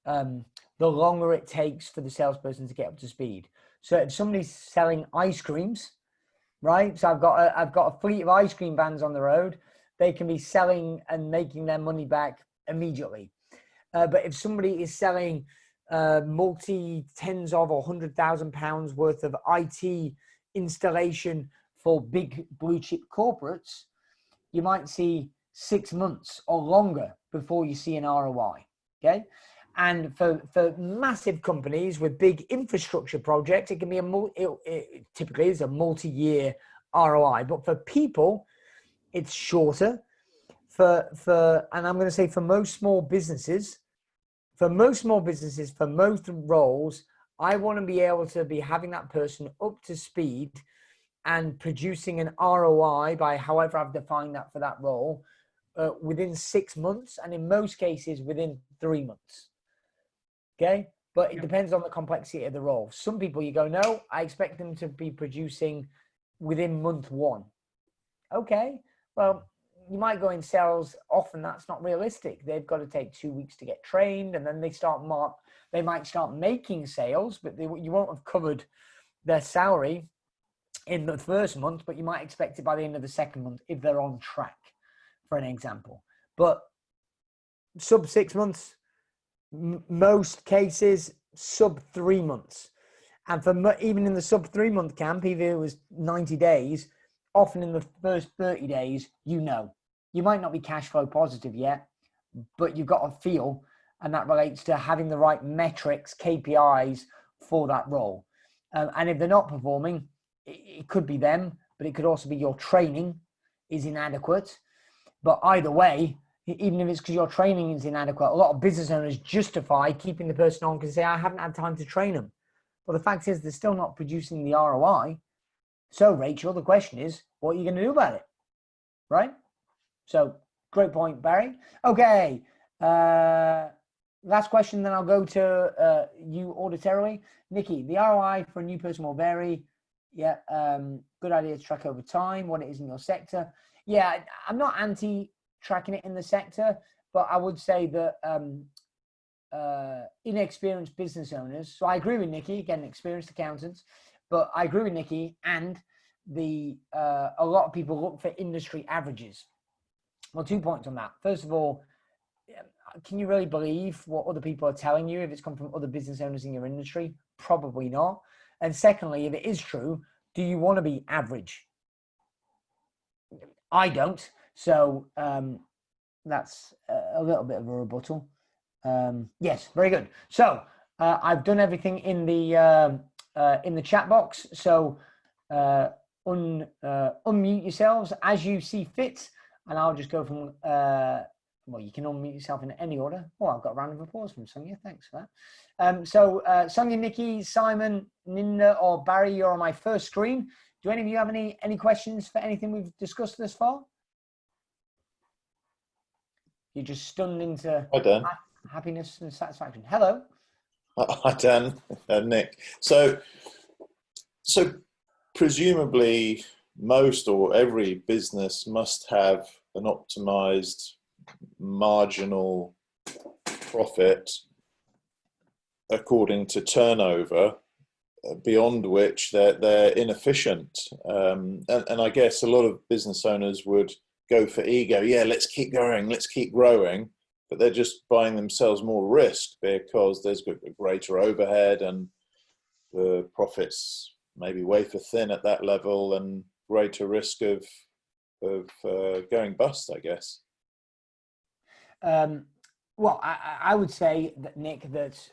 the longer it takes for the salesperson to get up to speed. So if somebody's selling ice creams, right? So I've got a fleet of ice cream vans on the road. They can be selling and making their money back immediately. But if somebody is selling multi tens of or £100,000 worth of IT installation for big blue chip corporates, you might see 6 months or longer before you see an ROI. Okay. And for massive companies with big infrastructure projects, it can be it typically is a multi-year ROI. But for people, it's shorter. And I'm going to say for most small businesses, for most roles, I want to be able to be having that person up to speed and producing an ROI by however I've defined that for that role within 6 months, and in most cases within 3 months. Okay, but it depends on the complexity of the role. Some people you go, no, I expect them to be producing within month 1. Okay, well, you might go in sales. Often that's not realistic. They've got to take 2 weeks to get trained, and then they might start making sales, but you won't have covered their salary in the first month, but you might expect it by the end of the second month if they're on track, for an example. But sub 6 months, most cases sub 3 months. And for even in the sub 3 month camp, even if it was 90 days, often in the first 30 days, you might not be cash flow positive yet, but you've got a feel, and that relates to having the right metrics, KPIs for that role. And if they're not performing, it could be them, but it could also be your training is inadequate. But either way, even if it's because your training is inadequate, a lot of business owners justify keeping the person on because they say, I haven't had time to train them. Well, the fact is they're still not producing the ROI. So, Rachel, the question is, what are you going to do about it? Right? So, great point, Barry. Okay. Last question, then I'll go to you auditorily. Nikki, the ROI for a new person will vary. Yeah. Good idea to track over time what it is in your sector. Yeah, I'm not anti-tracking it in the sector, but I would say that inexperienced business owners, so I agree with Nikki, again, experienced accountants, but I agree with Nikki, and a lot of people look for industry averages. Well, 2 points on that. First of all, can you really believe what other people are telling you if it's come from other business owners in your industry? Probably not. And secondly, if it is true, do you want to be average? I don't. So that's a little bit of a rebuttal. Yes, very good. So I've done everything in the chat box. So unmute yourselves as you see fit, and I'll just go from. Well, you can unmute yourself in any order. Oh, I've got a round of applause from Sonia. Thanks for that. So Sonia, Nikki, Simon, Ninda, or Barry, you're on my first screen. Do any of you have any questions for anything we've discussed thus far? You're just stunned into happiness and satisfaction. Hello. Hi, Dan, Nick. So presumably most or every business must have an optimized marginal profit according to turnover, beyond which they're inefficient. And I guess a lot of business owners would go for ego. Yeah, let's keep going, let's keep growing. But they're just buying themselves more risk because there's a greater overhead and the profits maybe wafer thin at that level and greater risk of going bust, I guess. Well, I would say that, Nick, that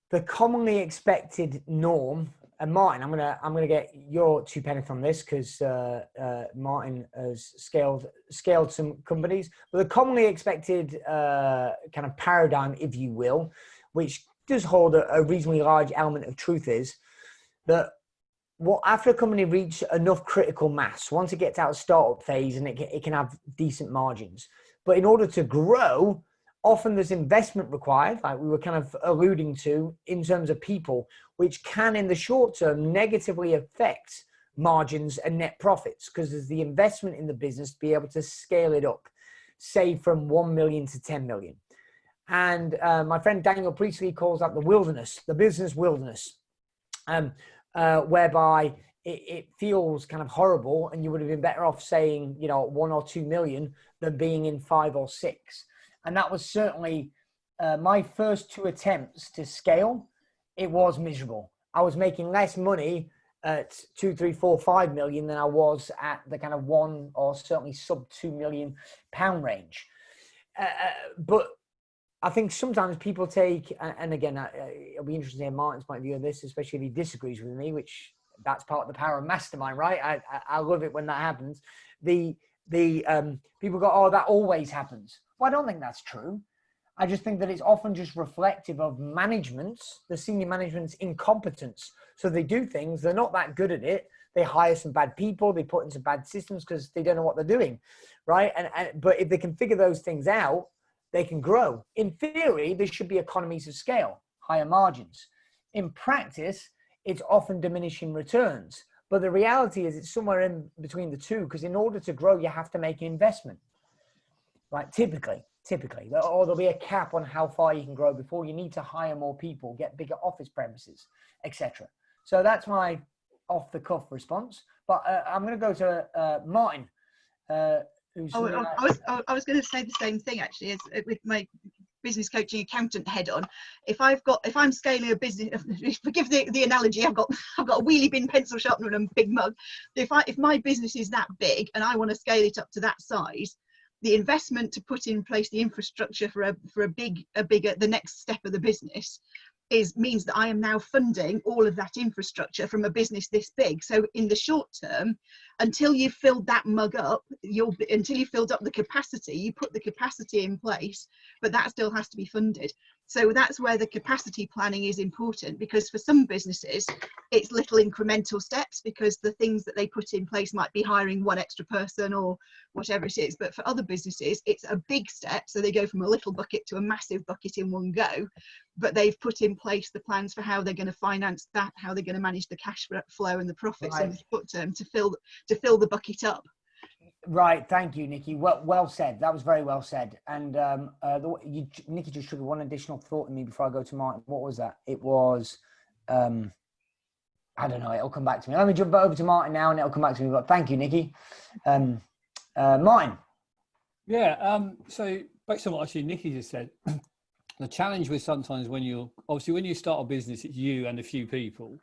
the commonly expected norm, and Martin, I'm gonna get your 2 pence on this because Martin has scaled some companies. But the commonly expected kind of paradigm, if you will, which does hold a reasonably large element of truth, is that after a company reaches enough critical mass, once it gets out of startup phase, and it can have decent margins. But in order to grow, often there's investment required, like we were kind of alluding to, in terms of people, which can in the short term negatively affect margins and net profits, because there's the investment in the business to be able to scale it up, say from 1 million to 10 million. And my friend Daniel Priestley calls that the wilderness, the business wilderness, whereby it feels kind of horrible, and you would have been better off saying, 1 or 2 million than being in 5 or 6. And that was certainly my first 2 attempts to scale. It was miserable. I was making less money at 2, 3, 4, 5 million than I was at the kind of 1 or certainly sub £2 million range. But I think sometimes people take, and again, it'll be interesting to hear Martin's point of view of this, especially if he disagrees with me, which that's part of the power of mastermind, right? I love it when that happens. The people go, oh, that always happens. Well, I don't think that's true. I just think that it's often just reflective of management's, the senior management's incompetence. So they do things, they're not that good at it. They hire some bad people, they put in some bad systems because they don't know what they're doing, right? But if they can figure those things out, they can grow. In theory, there should be economies of scale, higher margins. In practice, it's often diminishing returns. But the reality is it's somewhere in between the two, because in order to grow, you have to make an investment, right? Typically, or there'll be a cap on how far you can grow before you need to hire more people, get bigger office premises, etc. So that's my off-the-cuff response. But I'm going to go to Martin. I was going to say the same thing actually, as with my business coaching accountant head on. If I'm scaling a business, forgive the analogy, I've got a wheelie bin, pencil sharpener, and a big mug. If my business is that big and I want to scale it up to that size, the investment to put in place the infrastructure for the next step of the business means that I am now funding all of that infrastructure from a business this big. So in the short term, until you've filled that mug up, until you've filled up the capacity, you put the capacity in place, but that still has to be funded. So that's where the capacity planning is important, because for some businesses, it's little incremental steps, because the things that they put in place might be hiring 1 extra person or whatever it is. But for other businesses, it's a big step. So they go from a little bucket to a massive bucket in one go, but they've put in place the plans for how they're going to finance that, how they're going to manage the cash flow and the profits in the short term to fill the bucket up. Right, thank you, Nikki. Well said. That was very well said. And Nikki just triggered one additional thought in me before I go to Martin. What was that? It was, I don't know. It'll come back to me. Let me jump over to Martin now, and it'll come back to me. But thank you, Nikki. Martin. Yeah. So based on what actually Nikki just said, the challenge with sometimes when you start a business, it's you and a few people,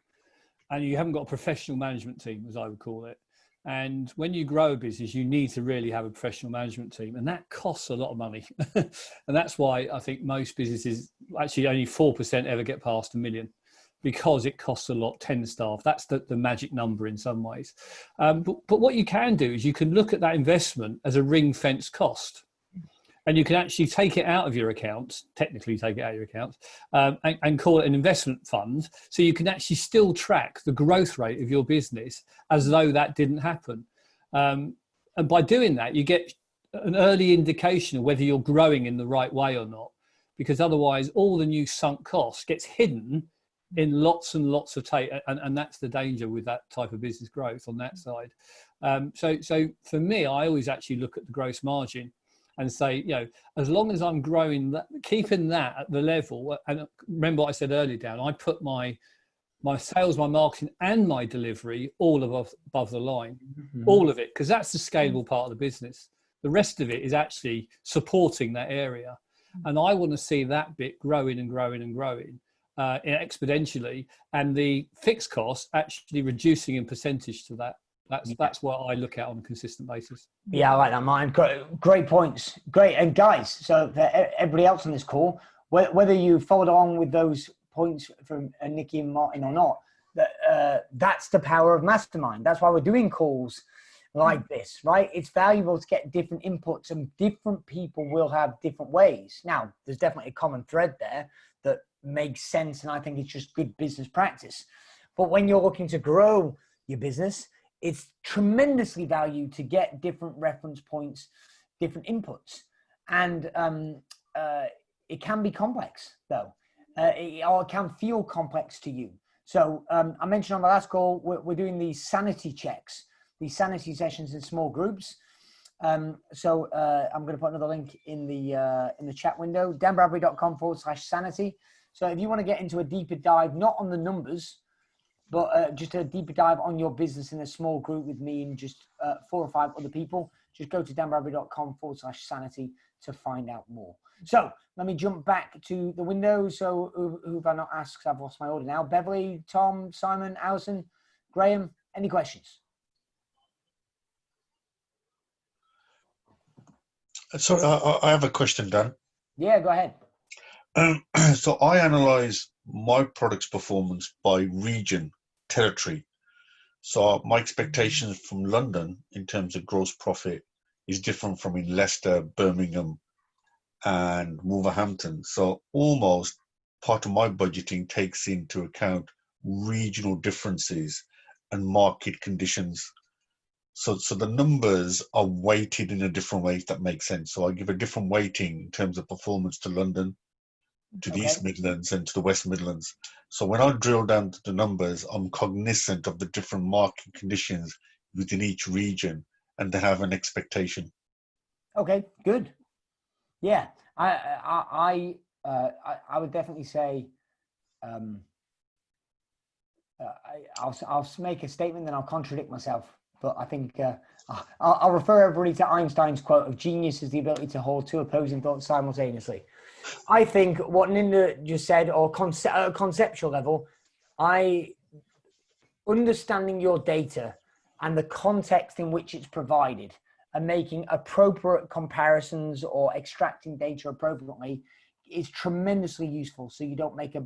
and you haven't got a professional management team, as I would call it. And when you grow a business, you need to really have a professional management team, and that costs a lot of money. And that's why I think most businesses, actually only 4% ever get past $1 million, because it costs a lot, 10 staff. That's the magic number in some ways. But what you can do is you can look at that investment as a ring-fence cost. And you can actually take it out of your accounts, technically take it out of your accounts, and call it an investment fund. So you can actually still track the growth rate of your business as though that didn't happen. And by doing that, you get an early indication of whether you're growing in the right way or not, because otherwise all the new sunk cost gets hidden in lots and lots of and that's the danger with that type of business growth on that side. So for me, I always actually look at the gross margin and say, as long as I'm growing, keeping that at the level, and remember what I said earlier, Dan, I put my sales, my marketing, and my delivery all above the line, all of it, because that's the scalable part of the business. The rest of it is actually supporting that area. And I want to see that bit growing and growing and growing exponentially, and the fixed costs actually reducing in percentage to that. That's what I look at on a consistent basis. Yeah, I like that, Martin. Great points. Great. And guys, so for everybody else on this call, whether you followed along with those points from Nikki and Martin or not, that's the power of mastermind. That's why we're doing calls like this, right? It's valuable to get different inputs, and different people will have different ways. Now, there's definitely a common thread there that makes sense, and I think it's just good business practice. But when you're looking to grow your business, it's tremendously valued to get different reference points, different inputs. And it can be complex though, or it can feel complex to you. So I mentioned on the last call, we're doing these sanity checks, these sanity sessions in small groups. So I'm going to put another link in the chat window, danbradbury.com/sanity. So if you want to get into a deeper dive, not on the numbers, but just a deeper dive on your business in a small group with me and just 4 or 5 other people, just go to danbradbury.com/sanity to find out more. So let me jump back to the window. So who have I not asked? I've lost my order now. Beverly, Tom, Simon, Alison, Graham, any questions? So I have a question, Dan. Yeah, go ahead. So I analyze my product's performance by region, territory. So my expectations from London in terms of gross profit is different from in Leicester, Birmingham, and Wolverhampton. So almost part of my budgeting takes into account regional differences and market conditions. So the numbers are weighted in a different way, if that makes sense. So I give a different weighting in terms of performance to London, to the East Midlands, and to the West Midlands. So when I drill down to the numbers, I'm cognizant of the different market conditions within each region, and they have an expectation. Okay, good. Yeah, I would definitely say I'll make a statement, then I'll contradict myself. But I think I'll refer everybody to Einstein's quote of genius is the ability to hold 2 opposing thoughts simultaneously. I think what Ninda just said, or at a conceptual level, understanding your data and the context in which it's provided and making appropriate comparisons or extracting data appropriately is tremendously useful. So you don't make a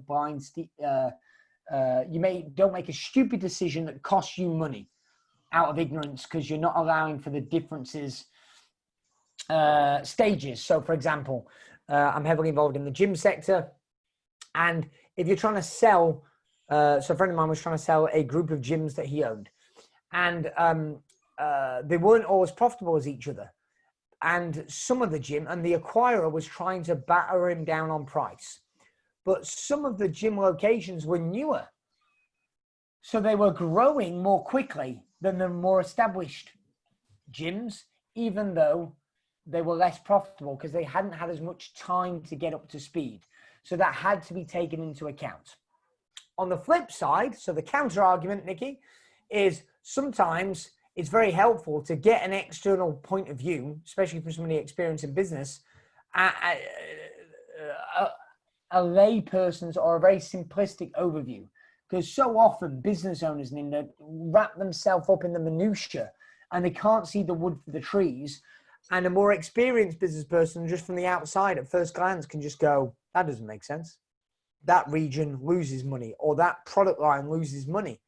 don't make a stupid decision that costs you money out of ignorance because you're not allowing for the differences stages. So for example, I'm heavily involved in the gym sector, and if you're trying to sell, so a friend of mine was trying to sell a group of gyms that he owned, and they weren't always profitable as each other. And some of the gym and the acquirer was trying to batter him down on price, but some of the gym locations were newer, so they were growing more quickly than the more established gyms, even though they were less profitable because they hadn't had as much time to get up to speed. So that had to be taken into account. On the flip side, so the counter argument, Nikki, is sometimes it's very helpful to get an external point of view, especially from somebody experienced in business, a lay person's or a very simplistic overview. Because so often business owners wrap themselves up in the minutiae and they can't see the wood for the trees. And a more experienced business person just from the outside at first glance can just go, that doesn't make sense. That region loses money or that product line loses money.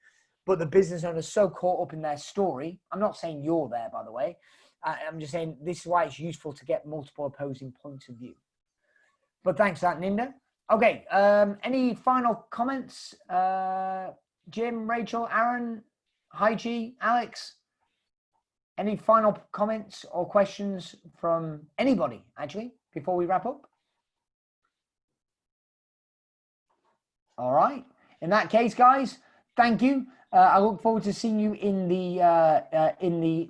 But the business owner is so caught up in their story. I'm not saying you're there, by the way. I'm just saying this is why it's useful to get multiple opposing points of view. But thanks for that, Ninda. Okay, any final comments? Jim, Rachel, Aaron, Haiji, Alex? Any final comments or questions from anybody, actually, before we wrap up? All right. In that case, guys, thank you. I look forward to seeing you in the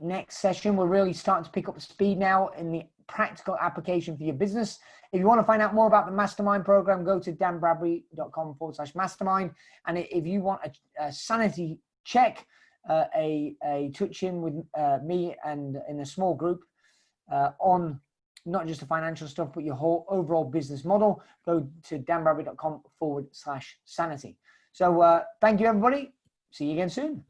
next session. We're really starting to pick up speed now in the practical application for your business. If you want to find out more about the mastermind program, go to danbradbury.com/mastermind. And if you want a sanity check, a touch-in with me and in a small group on not just the financial stuff, but your whole overall business model, go to danbradbury.com/sanity. So thank you, everybody. See you again soon.